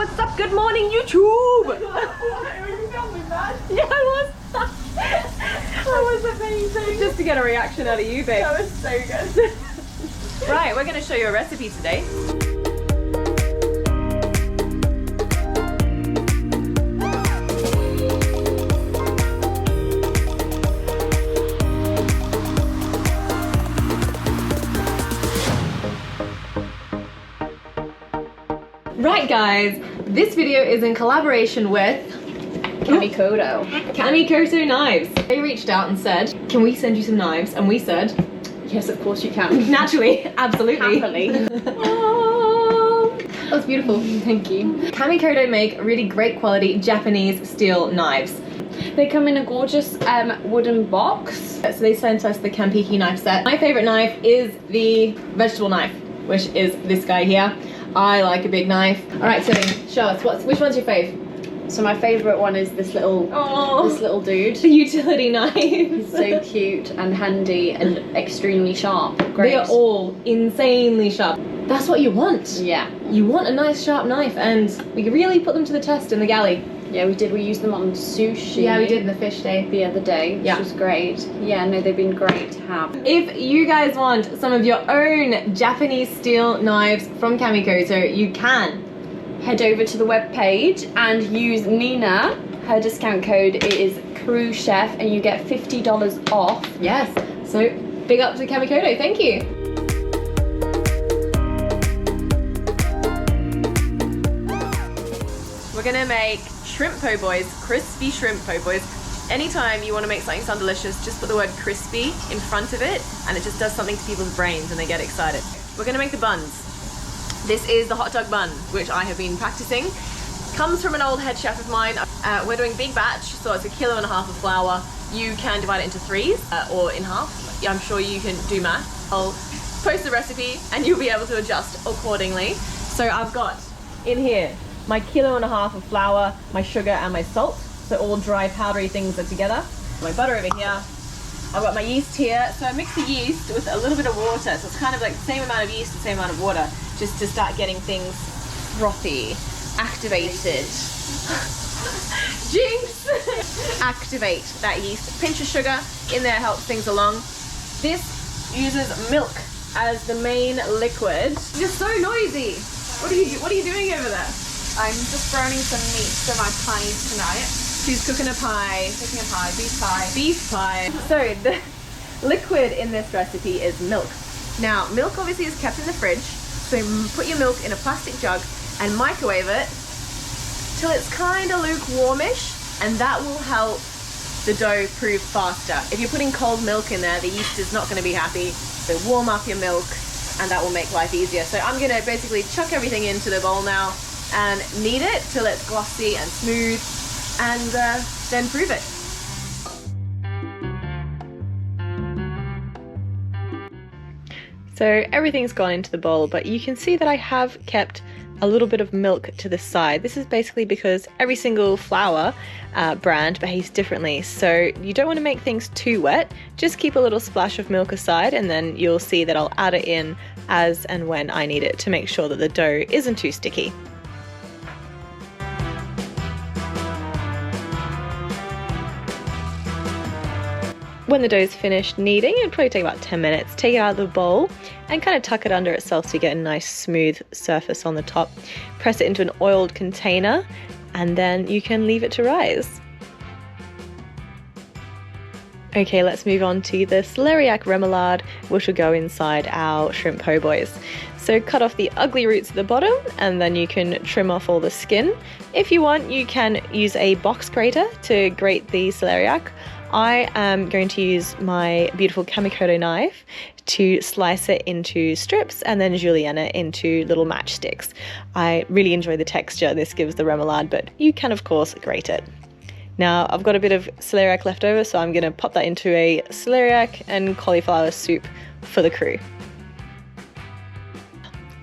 what's up? Good morning, YouTube! Were you filming that? Yeah, I was. That was amazing. Just to get a reaction out of you, babe. That was so good. Right, we're going to show you a recipe today. Right guys, this video is in collaboration with Kamikoto Knives. They reached out and said, can we send you some knives? And we said, yes, of course you can. naturally, absolutely. Happily. Oh, that's beautiful. Thank you. Kamikoto make really great quality Japanese steel knives. They come in a gorgeous wooden box. So they sent us the Kamikoto knife set. My favorite knife is the vegetable knife, which is this guy here. I like a big knife. All right, so show us. Which one's your fave? So my favourite one is this little dude. The utility knife. He's so cute and handy and extremely sharp. Great. They are all insanely sharp. That's what you want. Yeah. You want a nice sharp knife, and we really put them to the test in the galley. Yeah, we did. We used them on sushi. Yeah, we did in the fish day the other day, which was great. Yeah, no, they've been great to have. If you guys want some of your own Japanese steel knives from Kamikoto, you can head over to the webpage and use Nina. Her discount code is CrewChef, and you get $50 off. Yes. So big up to Kamikoto. Thank you. We're gonna make shrimp po' boys, crispy shrimp po' boys. Anytime you want to make something sound delicious, just put the word crispy in front of it, and it just does something to people's brains and they get excited. We're gonna make the buns. This is the hot dog bun, which I have been practicing. Comes from an old head chef of mine. We're doing big batch, so it's 1.5 kilos of flour. You can divide it into threes or in half. I'm sure you can do math. I'll post the recipe and you'll be able to adjust accordingly. So I've got in here my 1.5 kilos of flour, my sugar and my salt. So all dry powdery things are together. My butter over here. I've got my yeast here. So I mix the yeast with a little bit of water. So it's kind of like the same amount of yeast, the same amount of water, just to start getting things frothy, activated. Jinx! Activate that yeast. Pinch of sugar in there helps things along. This uses milk as the main liquid. You're so noisy. What are you doing over there? I'm just browning some meat for my pies tonight. She's cooking a pie. Cooking a pie, beef pie. Beef pie. So the liquid in this recipe is milk. Now, milk obviously is kept in the fridge, so put your milk in a plastic jug and microwave it till it's kind of lukewarmish, and that will help the dough prove faster. If you're putting cold milk in there, the yeast is not going to be happy, so warm up your milk and that will make life easier. So I'm going to basically chuck everything into the bowl now and knead it till it's glossy and smooth, and then prove it. So everything's gone into the bowl, but you can see that I have kept a little bit of milk to the side. This is basically because every single flour brand behaves differently, so you don't want to make things too wet. Just keep a little splash of milk aside, and then you'll see that I'll add it in as and when I need it to make sure that the dough isn't too sticky. When the dough's finished kneading, it'll probably take about 10 minutes. Take it out of the bowl and kind of tuck it under itself so you get a nice smooth surface on the top. Press it into an oiled container and then you can leave it to rise. Okay, let's move on to the Celeriac remoulade, which will go inside our shrimp po' boys. So cut off the ugly roots at the bottom and then you can trim off all the skin. If you want, you can use a box grater to grate the Celeriac. I am going to use my beautiful Kamikoto knife to slice it into strips and then julienne it into little matchsticks. I really enjoy the texture this gives the remoulade, but you can of course grate it. Now I've got a bit of celeriac left over, so I'm going to pop that into a celeriac and cauliflower soup for the crew.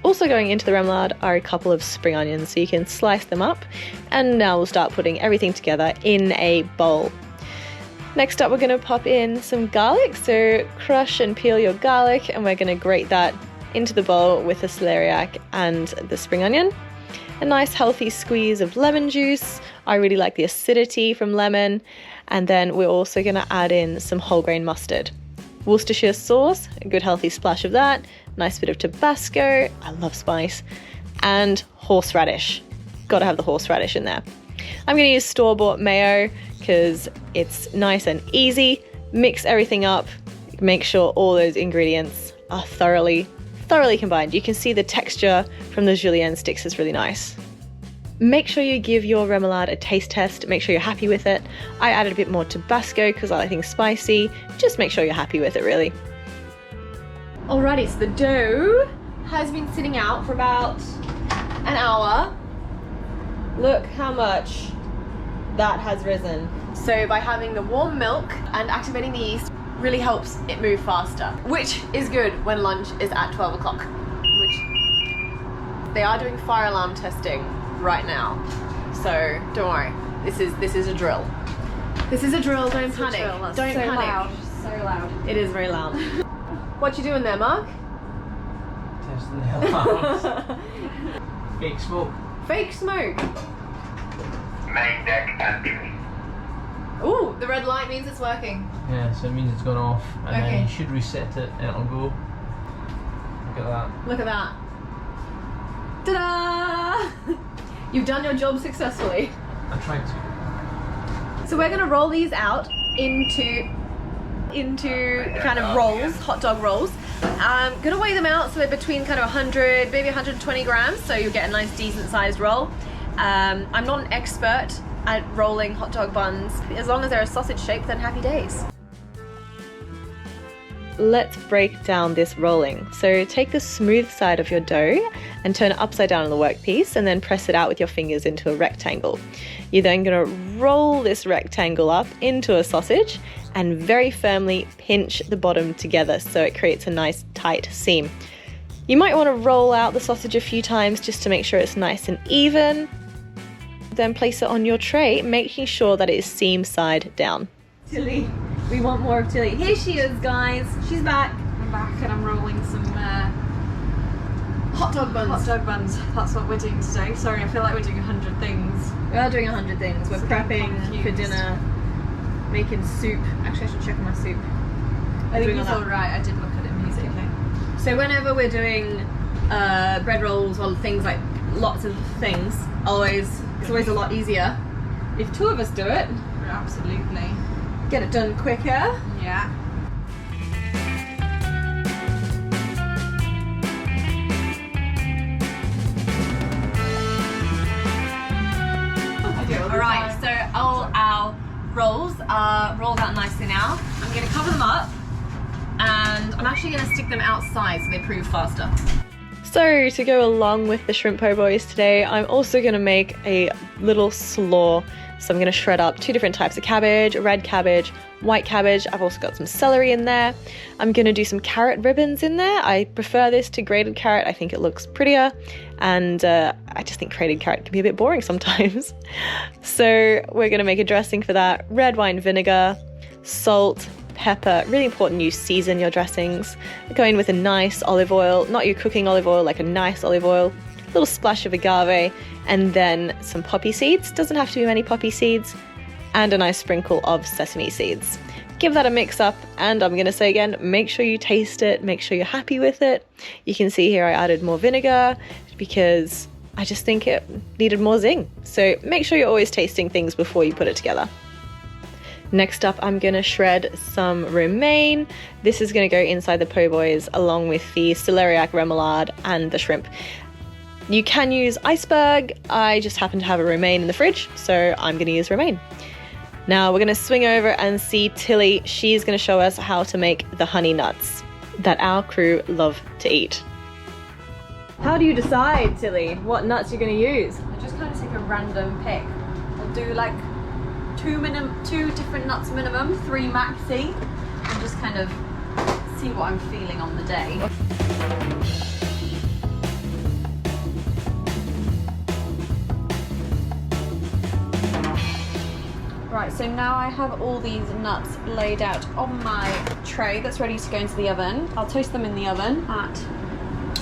Also going into the remoulade are a couple of spring onions, so you can slice them up, and now we'll start putting everything together in a bowl. Next up, we're going to pop in some garlic, so crush and peel your garlic, and we're going to grate that into the bowl with the celeriac and the spring onion. a nice healthy squeeze of lemon juice. I really like the acidity from lemon. And then we're also going to add in some whole grain mustard. Worcestershire sauce, a good healthy splash of that. Nice bit of Tabasco, I love spice. And horseradish. Got to have the horseradish in there. I'm going to use store-bought mayo because it's nice and easy. Mix everything up. Make sure all those ingredients are thoroughly combined. You can see the texture from the julienne sticks is really nice. Make sure you give your remoulade a taste test. Make sure you're happy with it. I added a bit more Tabasco because I like things spicy. Just make sure you're happy with it, really. Alrighty, so the dough has been sitting out for about an hour. Look how much that has risen. So by having the warm milk and activating the yeast really helps it move faster, which is good when lunch is at 12 o'clock, which they are doing fire alarm testing right now. So don't worry, this is a drill. This is a drill, don't panic. Don't panic. Loud. So loud. It is very loud. What you doing there, Mark? Testing the alarms. Fake smoke. Fake smoke. Main deck empty. Ooh, the red light means it's working. Yeah, so it means it's gone off, and Okay. then you should reset it and it'll go. Look at that. Look at that. Ta-da! You've done your job successfully. I tried to. So we're gonna roll these out into kind of rolls, hot dog rolls. I'm gonna weigh them out so they're between kind of 100, maybe 120 grams, so you get a nice decent sized roll. I'm not an expert at rolling hot dog buns. As long as they're a sausage shape, then happy days. Let's break down this rolling. So take the smooth side of your dough and turn it upside down on the workpiece and then press it out with your fingers into a rectangle. You're then going to roll this rectangle up into a sausage and very firmly pinch the bottom together so it creates a nice tight seam. You might want to roll out the sausage a few times just to make sure it's nice and even. Then place it on your tray, making sure that it is seam side down. Tilly, we want more of Tilly. Here she is, guys. She's back. I'm back and I'm rolling some Hot dog buns. hot dog buns. That's what we're doing today. Sorry, I feel like we're doing 100 things. We are doing 100 things. We're So prepping confused. for dinner, making soup. Actually, I should check on my soup. I think Doing he's all that. alright. I did look at him. He's okay. So whenever we're doing bread rolls or things like lots of things, it's always a lot easier if two of us do it. Absolutely. Get it done quicker. Yeah. Alright, so all our rolls are rolled out nicely now. I'm going to cover them up and I'm actually going to stick them outside so they prove faster. So to go along with the shrimp po' boys today, I'm also going to make a little slaw. So I'm going to shred up 2 different types of cabbage, red cabbage, white cabbage. I've also got some celery in there. I'm going to do some carrot ribbons in there. I prefer this to grated carrot. I think it looks prettier. And I just think grated carrot can be a bit boring sometimes. So we're going to make a dressing for that. Red wine vinegar, salt, pepper. Really important you season your dressings. Go in with a nice olive oil, not your cooking olive oil, like a nice olive oil. A little splash of agave, and then some poppy seeds. Doesn't have to be many poppy seeds. And a nice sprinkle of sesame seeds. Give that a mix up, and I'm going to say again, make sure you taste it, make sure you're happy with it. You can see here I added more vinegar because I just think it needed more zing. So make sure you're always tasting things before you put it together. Next up, I'm going to shred some romaine. This is going to go inside the po' boys along with the celeriac remoulade and the shrimp. You can use iceberg. I just happen to have a romaine in the fridge, so I'm going to use romaine. Now we're going to swing over and see Tilly. She's going to show us how to make the honey nuts that our crew love to eat. How do you decide, Tilly, what nuts you're going to use? I just kind of take a random pick. I'll do like 2 different nuts minimum, 3 maxi, and just kind of see what I'm feeling on the day. Right, so now I have all these nuts laid out on my tray that's ready to go into the oven. I'll toast them in the oven at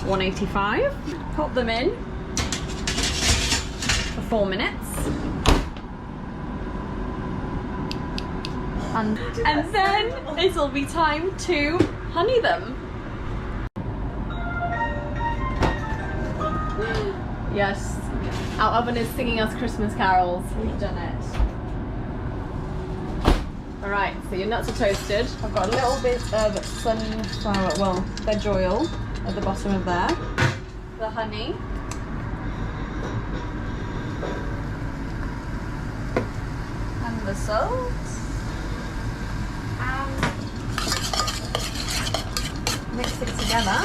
185. Pop them in. for 4 minutes. And then it'll be time to honey them. Yes, our oven is singing us Christmas carols. We've done it. Alright, so your nuts are toasted. I've got a little bit of sunflower, well, veg oil at the bottom of there. The honey. And the salt. And mix it together.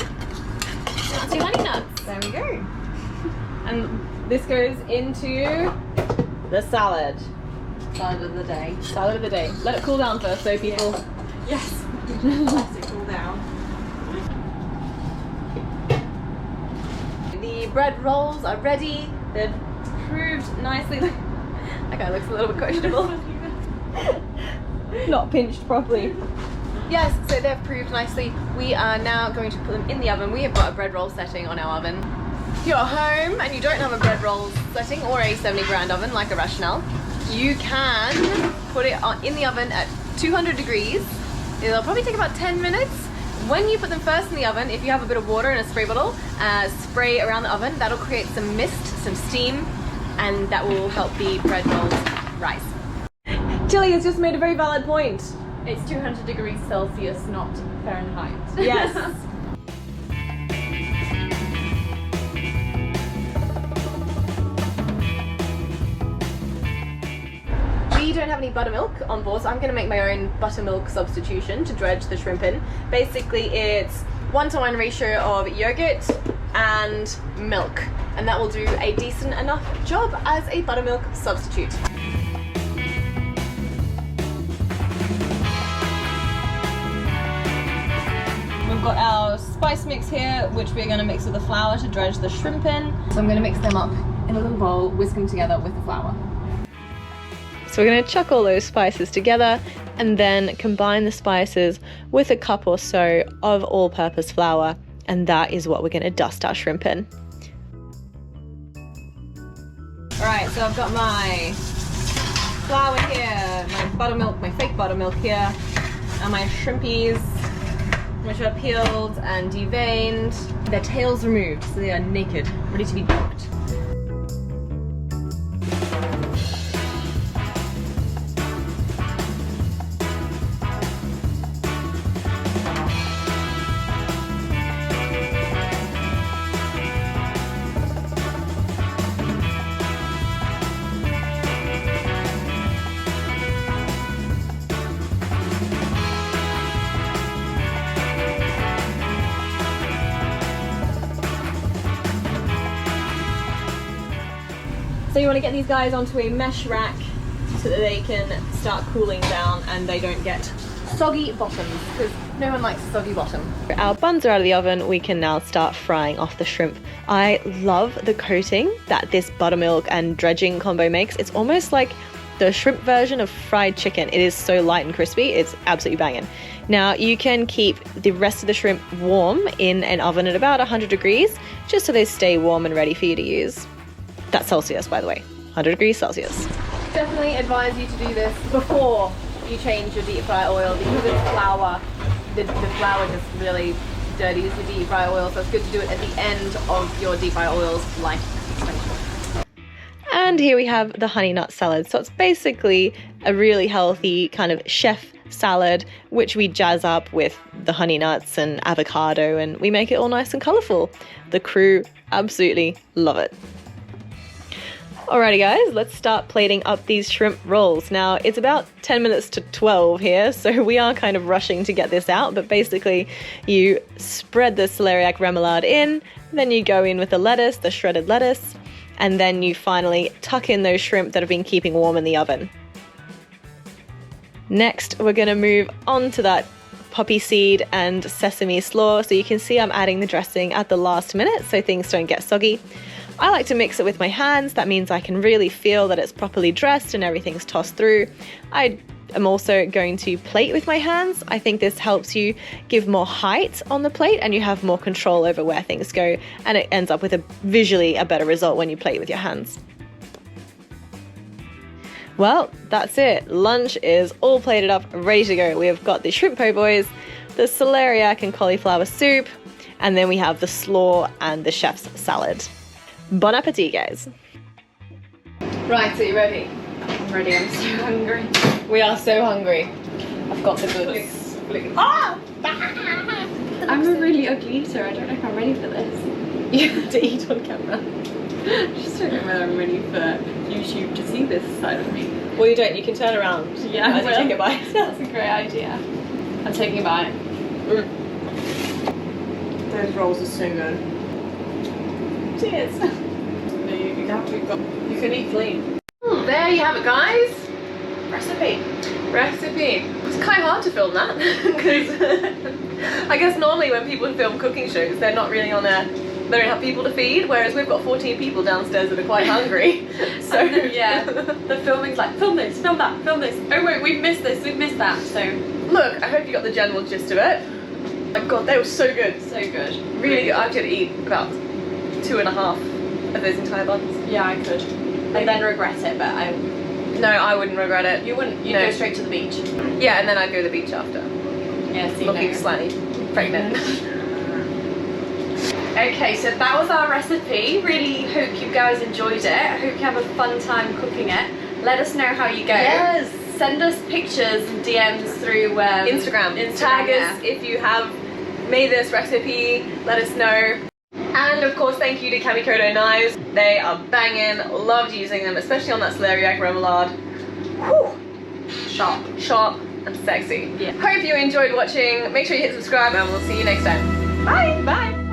2 honey nuts. There we go. And this goes into the salad. Salad of the day. Salad of the day. Let it cool down first, so people. Yes. Let it cool down. The bread rolls are ready. They've proved nicely. That guy looks a little bit questionable. Not pinched properly. Yes, so they've proved nicely. We are now going to put them in the oven. We have got a bread roll setting on our oven. If you're at home and you don't have a bread roll setting or a 70 grand oven like a Rationale, you can put it in the oven at 200 degrees. It'll probably take about 10 minutes. When you put them first in the oven, if you have a bit of water in a spray bottle, spray around the oven. That'll create some mist, some steam, and that will help the bread rolls rise. Chili has just made a very valid point. It's 200 degrees Celsius, not Fahrenheit. Yes. We don't have any buttermilk on board, so I'm going to make my own buttermilk substitution to dredge the shrimp in. Basically, it's 1-to-1 ratio of yogurt and milk, and that will do a decent enough job as a buttermilk substitute. We've got our spice mix here, which we're going to mix with the flour to dredge the shrimp in. So I'm going to mix them up in a little bowl, whisk them together with the flour. So we're going to chuck all those spices together and then combine the spices with a cup or so of all-purpose flour, and that is what we're going to dust our shrimp in. Alright, so I've got my flour here, my buttermilk, my fake buttermilk here, and my shrimpies, which are peeled and deveined. Their tails removed, so they are naked, ready to be docked. So you want to get these guys onto a mesh rack so that they can start cooling down and they don't get soggy bottoms, because no one likes a soggy bottom. Our buns are out of the oven. We can now start frying off the shrimp. I love the coating that this buttermilk and dredging combo makes. It's almost like the shrimp version of fried chicken. It is so light and crispy. It's absolutely banging. Now you can keep the rest of the shrimp warm in an oven at about 100 degrees, just so they stay warm and ready for you to use. That's Celsius, by the way, 100 degrees Celsius. Definitely advise you to do this before you change your deep fry oil, because it's flour. The flour just really dirties your deep fry oil, so it's good to do it at the end of your deep fry oil's life extension. And here we have the honey nut salad. So it's basically a really healthy kind of chef salad, which we jazz up with the honey nuts and avocado, and we make it all nice and colourful. The crew absolutely love it. Alrighty guys, let's start plating up these shrimp rolls. Now it's about 10 minutes to 12 here, so we are kind of rushing to get this out, but basically you spread the celeriac remoulade in, then you go in with the lettuce, the shredded lettuce, and then you finally tuck in those shrimp that have been keeping warm in the oven. Next, we're going to move on to that poppy seed and sesame slaw, so you can see I'm adding the dressing at the last minute so things don't get soggy. I like to mix it with my hands. That means I can really feel that it's properly dressed and everything's tossed through. I am also going to plate with my hands. I think this helps you give more height on the plate and you have more control over where things go, and it ends up with visually a better result when you plate with your hands. Well, that's it. Lunch is all plated up, ready to go. We have got the shrimp po' boys, the celeriac and cauliflower soup, and then we have the slaw and the chef's salad. Bon appetit, guys. Right, so you ready? I'm ready, I'm so hungry. We are so hungry. I've got the goods. Ah! I'm a really ugly eater, I don't know if I'm ready for this. You have to eat on camera. Just don't know whether I'm ready for YouTube to see this side of me. Well, you don't. You can turn around as you take a bite. That's a great idea. I'm taking a bite. Those rolls are so good. Cheers. You can eat clean. There you have it, guys. Recipe. It's kind of hard to film that because I guess normally when people film cooking shows, they're not really on a. They don't have people to feed, whereas we've got 14 people downstairs that are quite hungry. So yeah, the filming's like, film this, film that, film this. Oh wait, we've missed this, we've missed that. So look, I hope you got the general gist of it. Oh my god, they were so good. so good. Really good. I could eat about 2.5 of those entire buns. Yeah, I could. And then regret it, but I. No, I wouldn't regret it. You wouldn't. You'd No. go straight to the beach. Yeah, and then I'd go to the beach after. Yeah, see. Looking slightly pregnant. Okay, so that was our recipe. Really hope you guys enjoyed it. I hope you have a fun time cooking it. Let us know how you go. Yes. Send us pictures and DMs through Instagram. Tag us if you have made this recipe. Let us know. And of course, thank you to Kamikoto Knives. They are banging. Loved using them, especially on that celeriac remoulade. Whew. Sharp and sexy. Yeah. Hope you enjoyed watching. Make sure you hit subscribe and we'll see you next time. Bye.